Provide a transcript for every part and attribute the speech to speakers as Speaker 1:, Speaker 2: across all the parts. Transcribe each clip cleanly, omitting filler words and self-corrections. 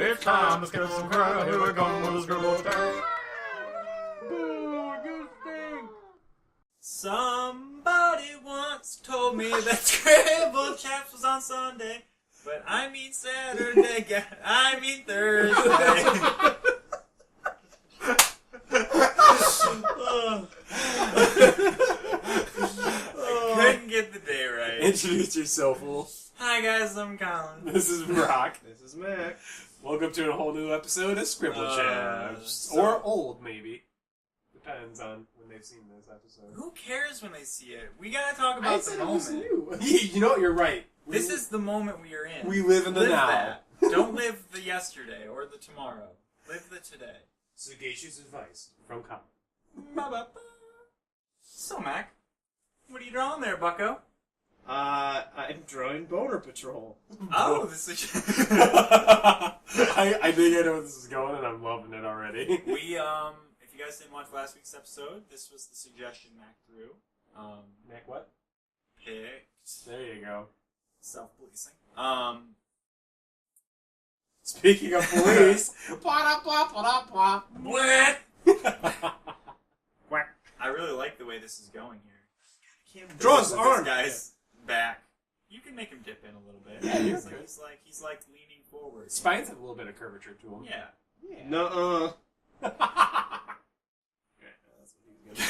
Speaker 1: It's time to skip some crap. Here we come with the Scribble Chaps.
Speaker 2: Boo, you stink!
Speaker 3: Somebody once told me that Scribble Chaps was on Sunday, but I mean Saturday, I mean Thursday. I couldn't get the day right.
Speaker 2: Introduce yourself, fool.
Speaker 3: Hi guys, I'm Collin.
Speaker 2: This is Brock.
Speaker 1: This is Mac.
Speaker 2: Welcome to a whole new episode of Scribble Chaps.
Speaker 3: so-
Speaker 2: Or old, maybe. Depends on when they've seen this episode.
Speaker 3: Who cares when they see it? We gotta talk about the moment.
Speaker 2: You know what? You're right.
Speaker 3: This is the moment we are in.
Speaker 2: We live in the now.
Speaker 3: That. Don't live the yesterday or the tomorrow. Live the today.
Speaker 2: Sagacious advice from Collin.
Speaker 3: Ba-ba-ba. So, Mac, what are you drawing there, bucko?
Speaker 1: I'm drawing Boner Patrol.
Speaker 3: Oh, this is...
Speaker 2: I think I know where this is going, and I'm loving it already.
Speaker 3: We, if you guys didn't watch last week's episode, this was the suggestion Mac threw.
Speaker 2: Mac, what?
Speaker 3: Picked...
Speaker 2: There you go.
Speaker 3: Self-policing.
Speaker 2: Speaking of police,
Speaker 3: I really like the way this is going here.
Speaker 1: Draw
Speaker 3: This
Speaker 1: his arm.
Speaker 3: guy's back. You can make him dip in a little bit.
Speaker 2: Yeah, you're
Speaker 3: he's
Speaker 2: good.
Speaker 3: he's like leaning forward.
Speaker 2: Spines have a little bit of curvature to them.
Speaker 3: Yeah.
Speaker 1: Nuh-uh.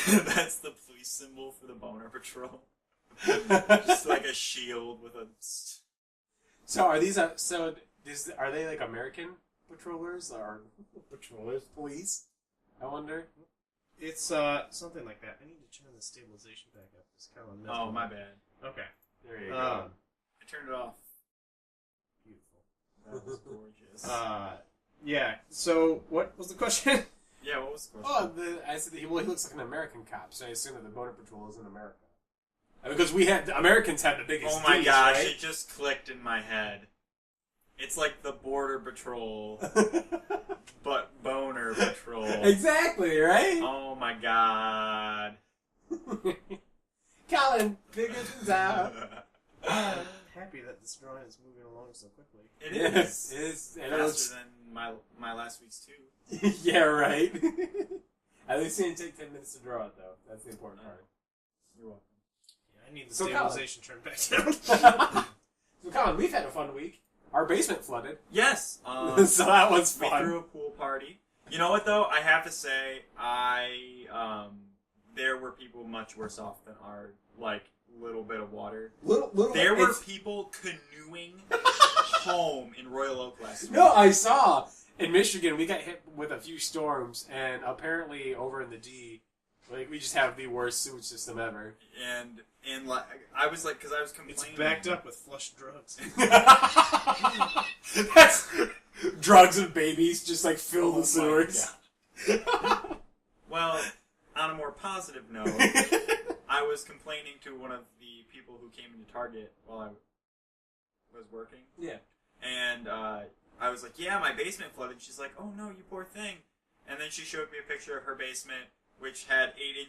Speaker 3: That's the police symbol for the Boner Patrol. Just like a shield with a...
Speaker 2: So are these? Are they like American patrollers or police? I wonder.
Speaker 1: It's, something like that. I need to turn the stabilization back up.
Speaker 3: Oh, my bad.
Speaker 1: Okay.
Speaker 2: There you go.
Speaker 3: I turned it off.
Speaker 1: Beautiful.
Speaker 3: That was gorgeous.
Speaker 1: Yeah. So, what was the question?
Speaker 3: Yeah, what was the question?
Speaker 2: I said he looks like an American cop, so I assume that the Boner Patrol is in America. Because Americans have the biggest.
Speaker 3: Oh my
Speaker 2: D's,
Speaker 3: gosh,
Speaker 2: right?
Speaker 3: it just clicked in my head. It's like the Border Patrol, but Boner Patrol.
Speaker 2: Exactly, right?
Speaker 3: Oh my god.
Speaker 2: Collin, figure things out.
Speaker 1: I'm happy that this drawing is moving along so quickly.
Speaker 3: It
Speaker 2: Yes,
Speaker 3: is.
Speaker 2: it is. And
Speaker 3: Faster than my last week's too.
Speaker 2: yeah, right. At least it didn't take 10 minutes to draw it, though. That's the important part.
Speaker 3: You're welcome.
Speaker 1: Yeah, I need the
Speaker 2: So,
Speaker 1: stabilization turned back down.
Speaker 2: So, Collin, we've had a fun week. Our basement flooded.
Speaker 3: Yes.
Speaker 2: So that was
Speaker 3: We
Speaker 2: fun.
Speaker 3: threw a pool party. You know what though? I have to say, there were people much worse off than our little bit of water. There were people canoeing home in Royal Oak last week.
Speaker 2: No, I saw in Michigan we got hit with a few storms, and apparently over in the D, we just have the worst sewage system ever.
Speaker 3: And I was like, because I was complaining.
Speaker 1: It's backed up with flush drugs.
Speaker 2: That's drugs and babies just fill the sewers.
Speaker 3: Well, on a more positive note, I was complaining to one of the people who came into Target while I was working.
Speaker 2: Yeah.
Speaker 3: And I was like, yeah, my basement flooded. She's like, oh no, you poor thing. And then she showed me a picture of her basement, which had 8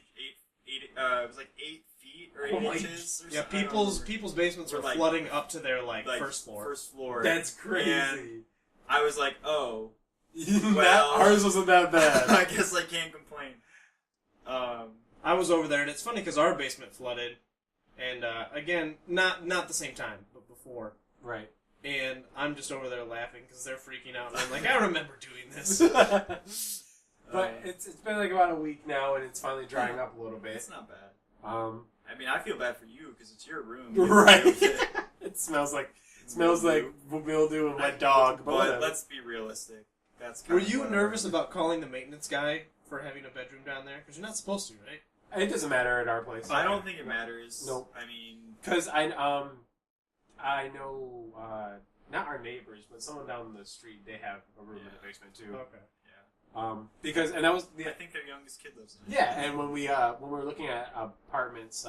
Speaker 3: feet or 8 inches. Or
Speaker 1: Yeah,
Speaker 3: something.
Speaker 1: people's basements are flooding up to their first floor.
Speaker 3: First floor.
Speaker 2: That's crazy.
Speaker 3: And I was like, oh,
Speaker 2: well, ours wasn't that bad.
Speaker 3: I guess I can't complain.
Speaker 1: I was over there, and it's funny because our basement flooded, and again, not the same time, but before.
Speaker 2: Right.
Speaker 1: And I'm just over there laughing because they're freaking out, and I'm like, I remember doing this.
Speaker 2: But it's been about a week now, and it's finally drying up a little bit.
Speaker 3: It's not bad.
Speaker 2: I
Speaker 3: mean, I feel bad for you because it's your room.
Speaker 2: Right. It smells like mildew and wet dog.
Speaker 3: But let's be realistic. That's
Speaker 1: Were you nervous about calling the maintenance guy for having a bedroom down there? Because you're not supposed to, right?
Speaker 2: It doesn't matter at our place.
Speaker 3: I don't think it matters.
Speaker 2: Nope.
Speaker 3: I mean,
Speaker 2: because I know not our neighbors, but someone down the street. They have a room in the basement too.
Speaker 1: Okay.
Speaker 2: Because that was
Speaker 3: I think their youngest kid lives in it.
Speaker 2: Yeah, and when we were looking at apartments,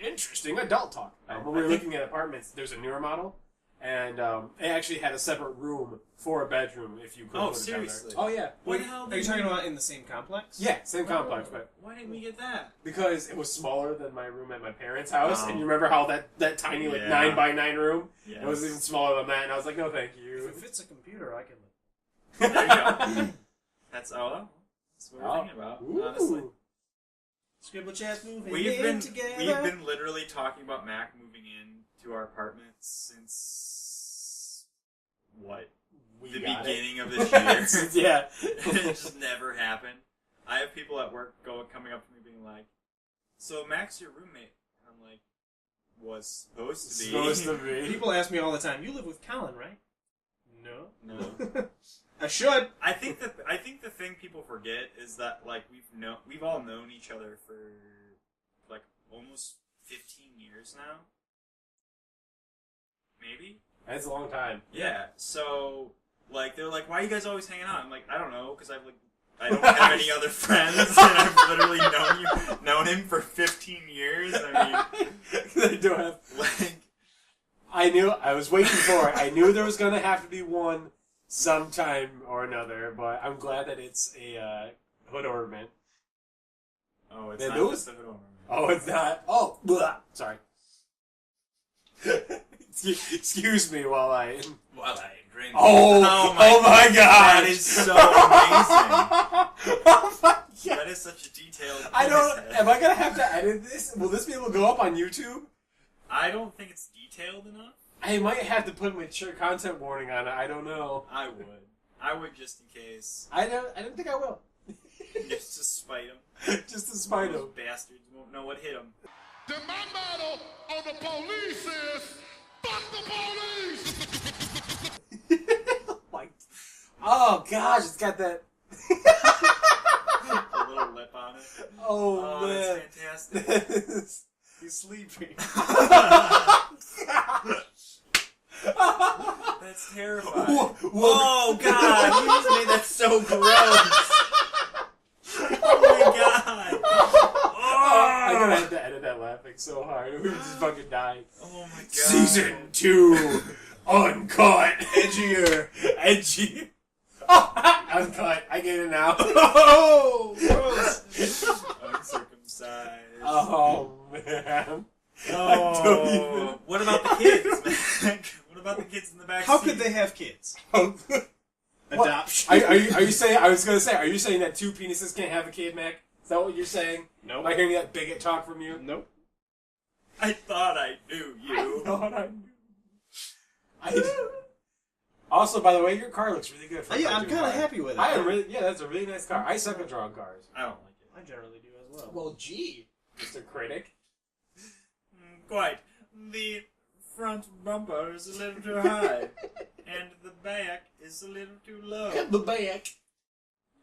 Speaker 2: interesting adult talk. When we were looking at apartments, there's a newer model, and it actually had a separate room for a bedroom if you could.
Speaker 3: Oh,
Speaker 2: put it down there.
Speaker 3: seriously?
Speaker 2: Oh yeah.
Speaker 3: What the hell?
Speaker 1: Are you talking about in the same complex?
Speaker 2: Yeah, same complex, but
Speaker 3: Why didn't we get that?
Speaker 2: because it was smaller than my room at my parents' house,
Speaker 3: Oh.
Speaker 2: and you remember how that tiny 9x9 room?
Speaker 3: Yes.
Speaker 2: It was even smaller than that, and I was like, no, thank you.
Speaker 1: If it fits a computer, I can.
Speaker 3: There you go. That's what we're thinking about, honestly.
Speaker 1: Scribble Chaps moving
Speaker 3: together. We've been literally talking about Mac moving in to our apartment since the beginning of this year.
Speaker 2: Yeah.
Speaker 3: It just never happened. I have people at work coming up to me being like, "So Mac's your roommate?" And I'm like, "Was supposed to be."
Speaker 1: People ask me all the time, "You live with Collin, right?"
Speaker 3: No.
Speaker 1: I should.
Speaker 3: I think the thing people forget is that like we've all known each other for like almost 15 years now. Maybe?
Speaker 2: That's a long time.
Speaker 3: Yeah. So like they're like, "Why are you guys always hanging out?" I'm like, "I don't know, because I don't have any other friends, and I've literally known him for 15 years. I mean,
Speaker 2: I don't have. Like, I was waiting for it. I knew there was gonna have to be one sometime or another, but I'm glad that it's a hood ornament.
Speaker 3: Oh, it's not just a hood ornament.
Speaker 2: Oh, it's not. Oh, blah. Sorry. Excuse me while I drink. Oh my God!
Speaker 3: That is so amazing.
Speaker 2: Oh my God!
Speaker 3: That is such a detailed.
Speaker 2: Am I gonna have to edit this? Will this be able to go up on YouTube?
Speaker 3: I don't think it's detailed enough.
Speaker 2: I might have to put mature content warning on it. I don't know.
Speaker 3: I would just in case.
Speaker 2: I don't think I will.
Speaker 3: Just to spite him.
Speaker 2: Just to spite him.
Speaker 3: Those bastards won't know what hit them.
Speaker 4: Then my motto on the police is, fuck the police!
Speaker 2: Like, oh gosh, it's got that.
Speaker 3: A little lip on it.
Speaker 2: Oh man.
Speaker 3: That's fantastic.
Speaker 1: He's sleeping.
Speaker 3: That's terrifying. Oh God, you just made that so gross. Oh my God. Oh.
Speaker 2: I'm gonna have to edit that laughing so hard. We just fucking died.
Speaker 3: Oh my God.
Speaker 2: Season 2. Uncut. Edgy. Oh, uncut. I get it now.
Speaker 1: Oh, gross.
Speaker 3: Uncircumcised.
Speaker 2: Oh man.
Speaker 3: Oh. What about the kids, man? What about the kids in the back
Speaker 1: How
Speaker 3: seat?
Speaker 1: could they have kids? Adoption.
Speaker 2: Are you saying? I was gonna say. Are you saying that 2 penises can't have a kid, Mac? Is that what you're saying?
Speaker 1: No.
Speaker 2: Am I hearing that bigot talk from you?
Speaker 1: Nope.
Speaker 3: I thought I knew you.
Speaker 2: I thought I knew. Also, by the way, your car looks really good. For
Speaker 1: Yeah, I'm kind of happy with it.
Speaker 2: That's a really nice car. I suck at drawing cars.
Speaker 3: I don't like it.
Speaker 1: I generally do as well.
Speaker 2: Well, gee, Mr. Critic.
Speaker 3: Quite. The front bumper is a little too high, and the back is a little too low.
Speaker 2: The back.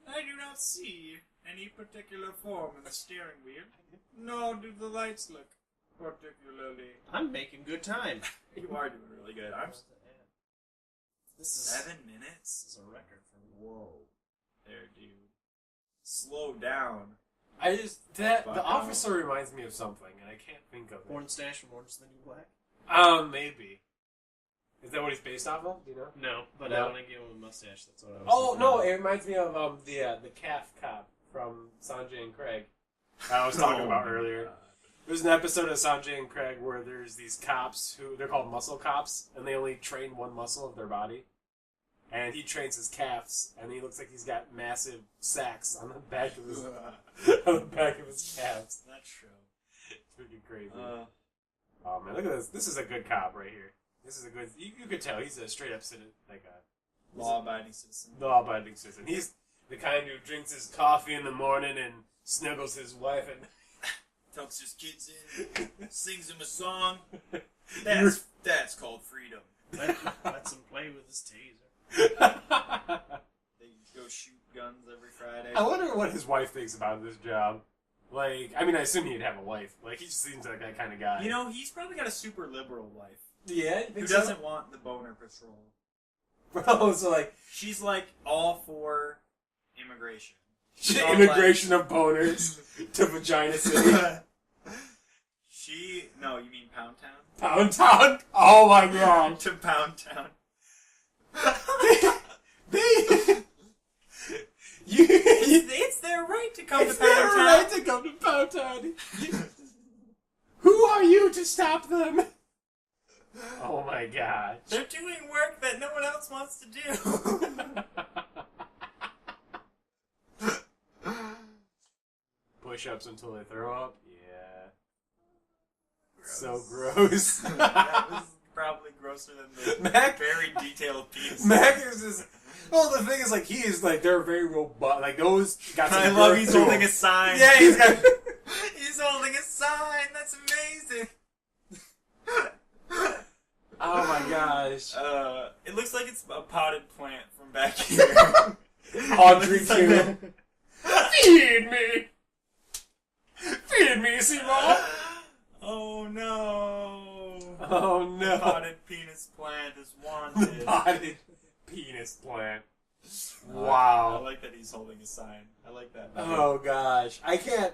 Speaker 3: I do not see any particular form in the steering wheel, nor do the lights look particularly.
Speaker 1: I'm making good time.
Speaker 3: You are doing really good.
Speaker 1: This is
Speaker 3: 7 minutes?
Speaker 1: This is a record for me.
Speaker 3: Whoa. There, dude. Slow down.
Speaker 2: The officer reminds me of something, and I can't think of it.
Speaker 1: Porn Stash from Orange is the New Black?
Speaker 2: Maybe. Is that what he's based off of? Do you know?
Speaker 1: No, but
Speaker 2: No.
Speaker 1: I want to give him a mustache. That's what I was
Speaker 2: Oh,
Speaker 1: thinking
Speaker 2: no,
Speaker 1: of.
Speaker 2: it reminds me of the calf cop from Sanjay and Craig. I was talking about earlier. There's an episode of Sanjay and Craig where there's these cops who, they're called muscle cops, and they only train one muscle of their body. And he trains his calves, and he looks like he's got massive sacks on the back of his calves.
Speaker 3: That's true.
Speaker 2: It's freaking crazy. Oh man, look at this. This is a good cop right here. This is a good. You could tell he's a straight up citizen, like a
Speaker 3: Law-abiding citizen.
Speaker 2: Law-abiding citizen. He's the kind who drinks his coffee in the morning and snuggles his wife and
Speaker 3: tucks his kids in, sings him a song. That's called freedom.
Speaker 1: Lets him play with his taser.
Speaker 3: They go shoot guns every Friday.
Speaker 2: I wonder what his wife thinks about this job. Like, I mean, I assume he'd have a wife. Like, he just seems like that kind of guy.
Speaker 3: You know, he's probably got a super liberal wife.
Speaker 2: Yeah, you
Speaker 3: who
Speaker 2: think
Speaker 3: doesn't want the boner patrol.
Speaker 2: Bro, so like...
Speaker 3: She's like all for immigration.
Speaker 2: Immigration of boners to Vagina City.
Speaker 3: No, you mean Pound Town?
Speaker 2: Pound Town? Oh my God.
Speaker 3: To Pound Town. It's their right to come to Pound Town.
Speaker 2: It's their right to come to Pound Town. Who are you to stop them? Oh my God.
Speaker 3: They're doing work that no one else wants to do.
Speaker 2: push-ups until they throw up. Yeah.
Speaker 3: Gross.
Speaker 2: So gross.
Speaker 3: That was probably grosser than the
Speaker 2: Mac-
Speaker 3: very detailed piece.
Speaker 2: Mac is just... Well, the thing is, like, he is, like, they're very robust. Like, those got some
Speaker 3: I love
Speaker 2: girth
Speaker 3: he's
Speaker 2: to
Speaker 3: holding
Speaker 2: them.
Speaker 3: a sign.
Speaker 2: Yeah, he's got...
Speaker 3: He's holding a sign. That's amazing.
Speaker 2: Oh, my gosh.
Speaker 3: It looks like it's a potted plant from back here.
Speaker 2: Audrey,
Speaker 3: It looks like
Speaker 2: too.
Speaker 3: that.
Speaker 2: Feed me! Feed me, Simon!
Speaker 3: Oh no!
Speaker 2: Oh, no.
Speaker 3: Potted penis plant is wanted.
Speaker 2: Potted penis plant.
Speaker 3: I
Speaker 2: Wow.
Speaker 3: like that he's holding a sign. I like that.
Speaker 2: Oh, gosh. I can't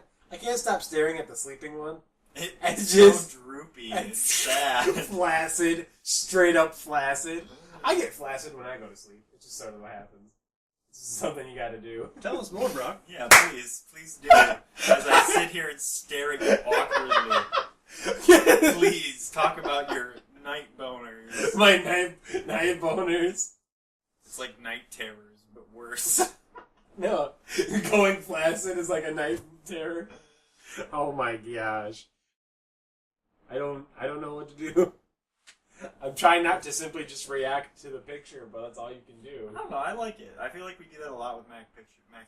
Speaker 2: stop staring at the sleeping one.
Speaker 3: It's
Speaker 2: It's
Speaker 3: so
Speaker 2: just-
Speaker 3: droopy and
Speaker 2: It's
Speaker 3: sad.
Speaker 2: Flaccid. Straight up flaccid. I get flaccid when I go to sleep. It's just sort of what happens. It's something you gotta do.
Speaker 1: Tell us more, Brock.
Speaker 3: Yeah, please do it. As I sit here and stare at you awkwardly. Please, talk about your night boners.
Speaker 2: My night boners.
Speaker 3: It's like night terrors, but worse.
Speaker 2: No. Going flaccid is like a night terror. Oh my gosh. I don't know what to do. I'm trying not to simply just react to the picture, but that's all you can do.
Speaker 3: I don't know, I like it. I feel like we do that a lot with Mac's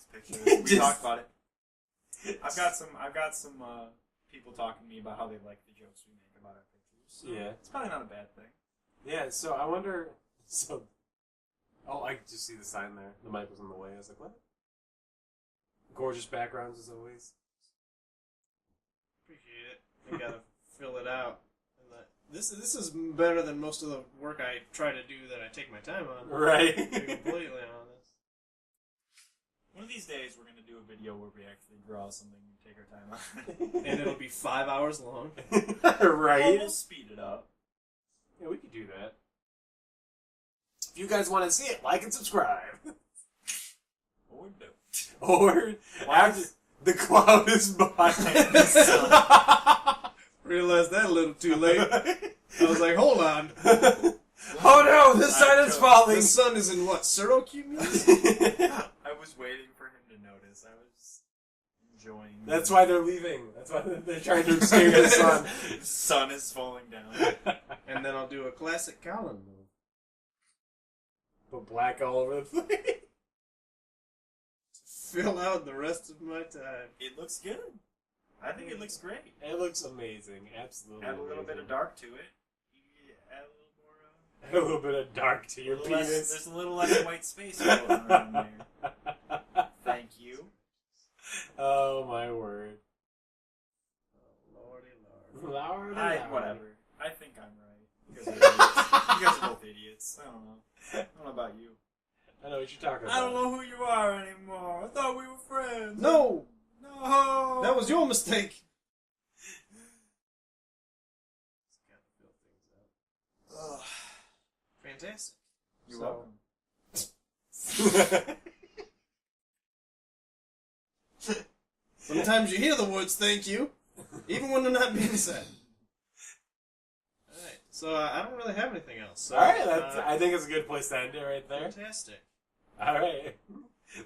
Speaker 3: pictures. We
Speaker 2: Just-
Speaker 3: talk about it. I've got some people talking to me about how they like the jokes we make about our pictures. So
Speaker 2: Yeah.
Speaker 3: it's probably not a bad thing.
Speaker 2: Yeah, so I wonder... Oh, I just see the sign there. The mic was in the way. I was like, what? Gorgeous backgrounds as always.
Speaker 1: Appreciate it. I gotta fill it out. And this is better than most of the work I try to do that I take my time on.
Speaker 2: Right.
Speaker 1: To be completely honest.
Speaker 3: One of these days, we're going to do a video where we actually draw something and take our time on it.
Speaker 1: And it'll be 5 hours long.
Speaker 2: Right?
Speaker 3: We'll speed it up.
Speaker 2: Yeah, we could do that. If you guys want to see it, like and subscribe.
Speaker 3: Or no.
Speaker 2: Or after the cloud is behind the sun.
Speaker 1: Realized that a little too late. I was like, hold on.
Speaker 2: Oh no, the sun is falling.
Speaker 1: The sun is in what, Syracuse?
Speaker 3: I was waiting for him to notice. I was enjoying
Speaker 2: That's why they're leaving. That's why they're trying to escape the sun.
Speaker 3: The sun is falling down.
Speaker 1: And then I'll do a classic Collin move.
Speaker 2: Put black all over the place.
Speaker 1: Fill out the rest of my time.
Speaker 3: It looks good. I think it looks great.
Speaker 2: It looks amazing. Absolutely.
Speaker 3: Add a little bit of dark to it. Yeah, add a
Speaker 2: Add a little bit of dark to your
Speaker 3: little more.
Speaker 2: penis.
Speaker 3: There's a little less white space going around there. Thank you.
Speaker 2: Oh my word.
Speaker 1: Lordy lord.
Speaker 2: Lord,
Speaker 3: Whatever. I think I'm right. You guys are idiots. You guys are both idiots. I don't know. I don't know about you.
Speaker 2: I know what you're talking about.
Speaker 3: I don't know who you are anymore. I thought we were friends.
Speaker 1: No!
Speaker 3: No!
Speaker 1: That was your mistake.
Speaker 3: Ugh.
Speaker 1: Fantastic.
Speaker 3: You're
Speaker 1: So-
Speaker 3: welcome.
Speaker 1: Sometimes you hear the words thank you, even when they're not being said. Alright, so I don't really have anything else. So,
Speaker 2: Alright, I think it's a good place to end it right there.
Speaker 1: Fantastic.
Speaker 2: Alright.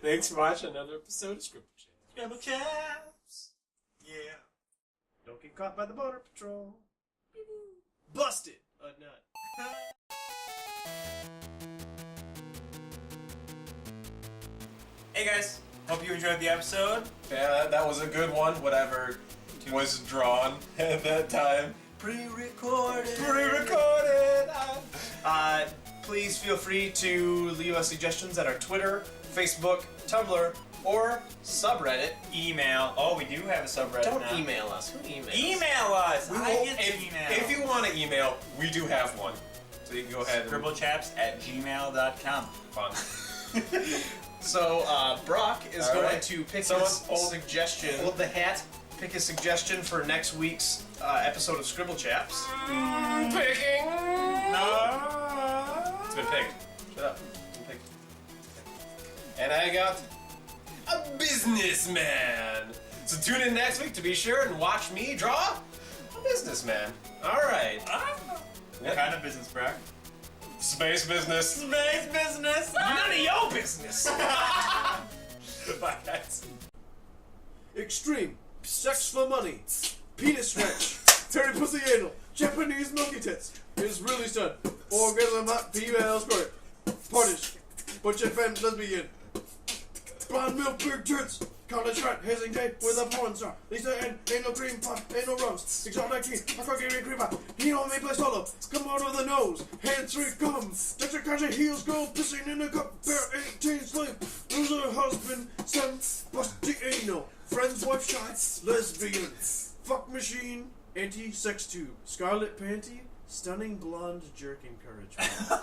Speaker 2: Thanks for watching another episode of Scribble Chaps.
Speaker 3: Scribble Chaps. Yeah.
Speaker 1: Don't get caught by the border patrol. Busted a nut.
Speaker 3: Hey guys, hope you enjoyed the episode.
Speaker 2: Yeah, that was a good one, whatever was drawn at that time.
Speaker 3: Pre-recorded.
Speaker 2: Pre-recorded!
Speaker 1: Please feel free to leave us suggestions at our Twitter, Facebook, Tumblr, or subreddit.
Speaker 3: Email. Oh, we do have a subreddit
Speaker 1: Don't
Speaker 3: now.
Speaker 1: email us. Who emails?
Speaker 3: Email us.
Speaker 2: We
Speaker 3: I
Speaker 2: will-
Speaker 3: get to email.
Speaker 2: if you want to email, we do have one. So you can go ahead and...
Speaker 3: Scribblechaps@gmail.com.
Speaker 2: Fun.
Speaker 1: So, Brock is
Speaker 2: All
Speaker 1: going
Speaker 2: right.
Speaker 1: to pick
Speaker 2: Someone
Speaker 1: his
Speaker 2: hold-
Speaker 1: suggestion.
Speaker 2: hold
Speaker 1: the hat. Pick his suggestion for next week's episode of Scribble Chaps.
Speaker 2: Picking!
Speaker 3: No.
Speaker 1: It's been picked. Shut up. It's been picked.
Speaker 2: And I got a businessman. So tune in next week to be sure and watch me draw a businessman. All right.
Speaker 3: What kind of business, Brock?
Speaker 2: Space business.
Speaker 3: Space business.
Speaker 2: None of your business. Bye, guys.
Speaker 1: Extreme
Speaker 5: sex for money, penis stretch, Terry pussy anal, Japanese monkey tits, is really stud, orgasm hot female squirt, partish, butch and femme lesbian, blonde milk beard tits, college rat, hazing day with a porn star, Lisa and anal cream pot, anal roast, exotic teen, a fucking cream pot, he don't make play solo, come out of the nose, hands three gum, Dexter country heels go pissing in a cup, bear 18 slave, loser husband, son, busty anal, friend's wife shot, lesbian, fuck machine, anti-sex tube, scarlet panty, stunning blonde jerk encouragement.